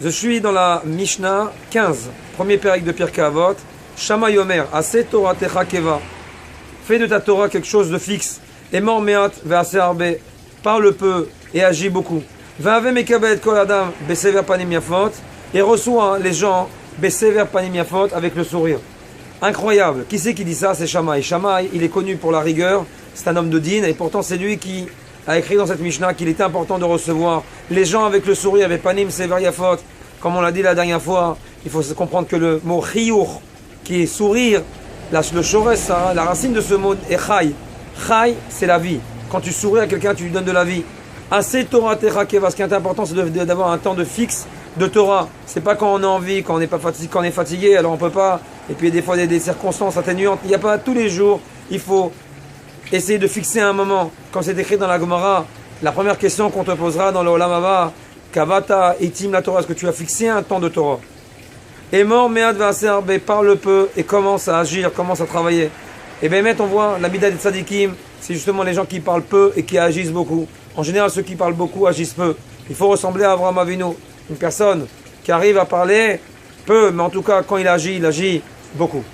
Je suis dans la Mishnah 15, premier pérec de Pirkei Avot. Shama Yomer, Aseh Torah Techa Keva. Fais de ta Torah quelque chose de fixe. Et mort meat ve'aseh arbe. Parle peu et agis beaucoup. Ve'ave mekabel kol adam besever panim yafot. Et reçois les gens besever panim yafot avec le sourire. Incroyable. Qui c'est qui dit ça? C'est Shammai. Shammai, il est connu pour la rigueur. C'est un homme de din. Et pourtant, c'est lui qui a écrit dans cette Mishnah qu'il était important de recevoir les gens avec le sourire, avec panim sever yafot. Comme on l'a dit la dernière fois, il faut comprendre que le mot chiyur, qui est sourire, le shores, la racine de ce mot est chai. Chai, c'est la vie. Quand tu souris à quelqu'un, tu lui donnes de la vie. Assez Torah techa keva. Ce qui est important, c'est d'avoir un temps de fixe de Torah. C'est pas quand on a envie, quand on n'est pas fatigué, quand on est fatigué, alors on peut pas. Et puis des fois, il y a des circonstances atténuantes. Il n'y a pas tous les jours. Il faut essayer de fixer un moment. Comme c'est écrit dans la Gemara, la première question qu'on te posera dans le Olam Haba, Kavata itim la Torah, est-ce que tu as fixé un temps de Torah? Et mort, mead ve'aseh arbe, parle peu et commence à agir, commence à travailler. Et bien, on voit la mida des tzadikim, c'est justement les gens qui parlent peu et qui agissent beaucoup. En général, ceux qui parlent beaucoup agissent peu. Il faut ressembler à Avraham Avinu, une personne qui arrive à parler peu, mais en tout cas, quand il agit beaucoup.